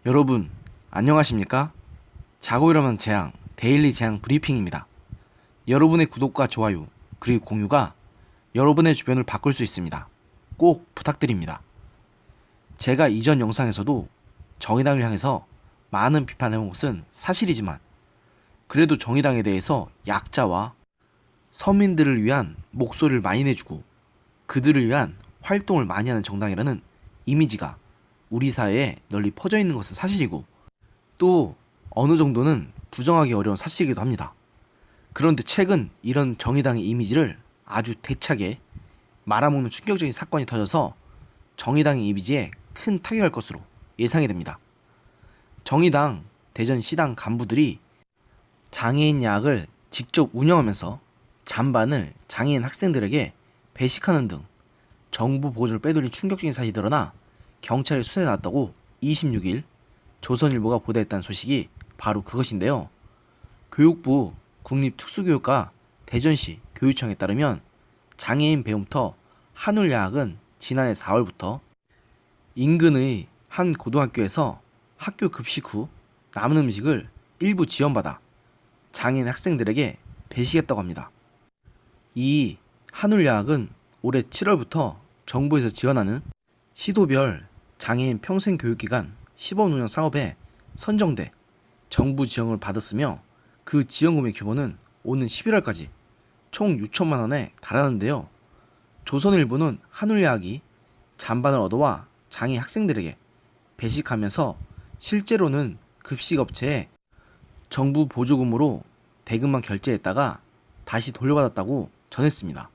여러분, 안녕하십니까? 자고 일어나는 재앙, 데일리 재앙 브리핑입니다. 여러분의 구독과 좋아요, 그리고 공유가 여러분의 주변을 바꿀 수 있습니다. 꼭 부탁드립니다. 제가 이전 영상에서도 정의당을 향해서 많은 비판을 해온 것은 사실이지만 그래도 정의당에 대해서 약자와 서민들을 위한 목소리를 많이 내주고 그들을 위한 활동을 많이 하는 정당이라는 이미지가 우리 사회에 널리 퍼져 있는 것은 사실이고 또 어느 정도는 부정하기 어려운 사실이기도 합니다. 그런데 최근 이런 정의당의 이미지를 아주 대차게 말아먹는 충격적인 사건이 터져서 정의당의 이미지에 큰 타격할 것으로 예상이 됩니다. 정의당 대전시당 간부들이 장애인 야학을 직접 운영하면서 잔반을 장애인 학생들에게 배식하는 등 정부 보조를 빼돌린 충격적인 사실이 드러나 경찰에 수사에 나왔다고 26일 조선일보가 보도했다는 소식이 바로 그것인데요. 교육부 국립특수교육과 대전시 교육청에 따르면 장애인 배움터 한울야학은 지난해 4월부터 인근의 한 고등학교에서 학교 급식 후 남은 음식을 일부 지원받아 장애인 학생들에게 배식했다고 합니다. 이 한울야학은 올해 7월부터 정부에서 지원하는 시도별 장애인 평생교육기관 시범운영 사업에 선정돼 정부 지원을 받았으며 그 지원금의 규모는 오는 11월까지 총 6천만 원에 달하는데요. 조선일보는 한울야학이 잔반을 얻어와 장애 학생들에게 배식하면서 실제로는 급식업체에 정부 보조금으로 대금만 결제했다가 다시 돌려받았다고 전했습니다.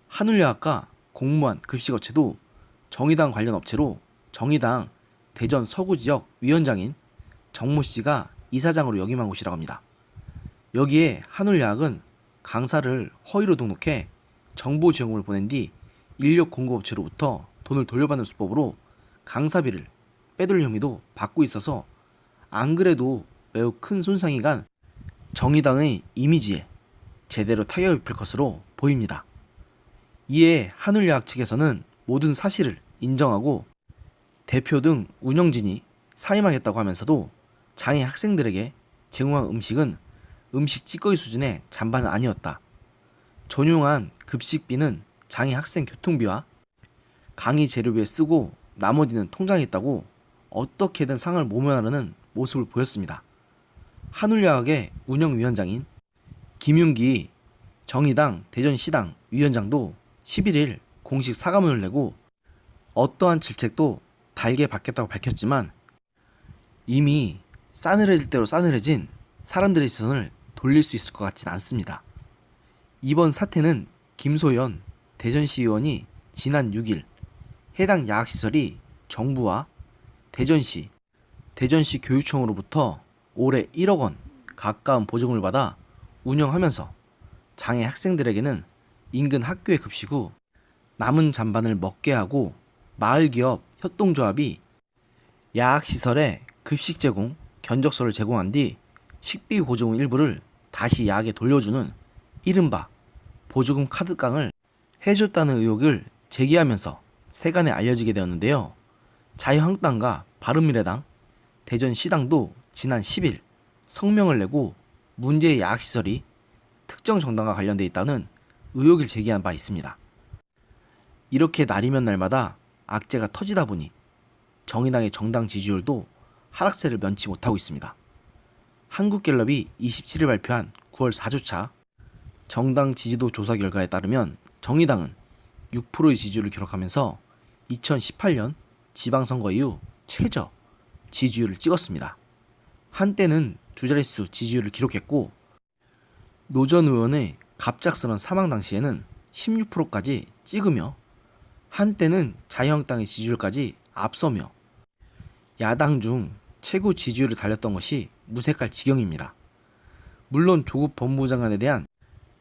한울야학과 공무원 급식업체도 정의당 관련 업체로 정의당 대전 서구지역 위원장인 정모 씨가 이사장으로 역임한 곳이라고 합니다. 여기에 한울야학은 강사를 허위로 등록해 정보 지원금을 보낸 뒤 인력 공급업체로부터 돈을 돌려받는 수법으로 강사비를 빼돌린 혐의도 받고 있어서 안 그래도 매우 큰 손상이 간 정의당의 이미지에 제대로 타격을 입힐 것으로 보입니다. 이에 한울야학 측에서는 모든 사실을 인정하고 대표 등 운영진이 사임하겠다고 하면서도 장애 학생들에게 제공한 음식은 음식 찌꺼기 수준의 잔반은 아니었다. 전용한 급식비는 장애 학생 교통비와 강의 재료비에 쓰고 나머지는 통장에 있다고 어떻게든 상을 모면하려는 모습을 보였습니다. 한울야학의 운영위원장인 김윤기 정의당 대전시당 위원장도 11일 공식 사과문을 내고 어떠한 질책도 달게 받겠다고 밝혔지만 이미 싸늘해질 대로 싸늘해진 사람들의 시선을 돌릴 수 있을 것 같진 않습니다. 이번 사태는 김소연 대전시 의원이 지난 6일 해당 야학시설이 정부와 대전시 교육청으로부터 올해 1억 원 가까운 보조금을 받아 운영하면서 장애 학생들에게는 인근 학교의 급식 후 남은 잔반을 먹게 하고 마을기업 협동조합이 야학시설에 급식 제공 견적서를 제공한 뒤 식비 보조금 일부를 다시 야학에 돌려주는 이른바 보조금 카드깡을 해줬다는 의혹을 제기하면서 세간에 알려지게 되었는데요. 자유한국당과 바른미래당, 대전시당도 지난 10일 성명을 내고 문제의 야학시설이 특정 정당과 관련돼 있다는 의혹을 제기한 바 있습니다. 이렇게 날이면 날마다 악재가 터지다 보니 정의당의 정당 지지율도 하락세를 면치 못하고 있습니다. 한국갤럽이 27일 발표한 9월 4주차 정당 지지도 조사 결과에 따르면 정의당은 6%의 지지율을 기록하면서 2018년 지방선거 이후 최저 지지율을 찍었습니다. 한때는 두 자릿수 지지율을 기록했고 노 전 의원의 갑작스런 사망 당시에는 16%까지 찍으며 한때는 자유한국당의 지지율까지 앞서며 야당 중 최고 지지율을 달렸던 것이 무색할 지경입니다. 물론 조국 법무부 장관에 대한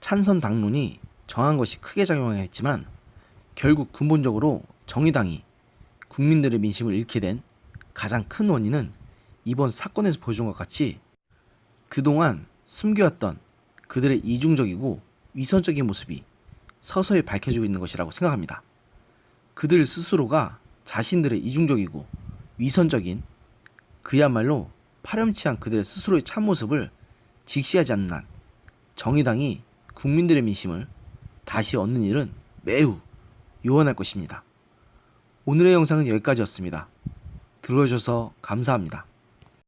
찬선 당론이 정한 것이 크게 작용했지만 결국 근본적으로 정의당이 국민들의 민심을 잃게 된 가장 큰 원인은 이번 사건에서 보여준 것 같이 그동안 숨겨왔던 그들의 이중적이고 위선적인 모습이 서서히 밝혀지고 있는 것이라고 생각합니다. 그들 스스로가 자신들의 이중적이고 위선적인 그야말로 파렴치한 그들의 스스로의 참모습을 직시하지 않는 한 정의당이 국민들의 민심을 다시 얻는 일은 매우 요원할 것입니다. 오늘의 영상은 여기까지였습니다. 들어주셔서 감사합니다.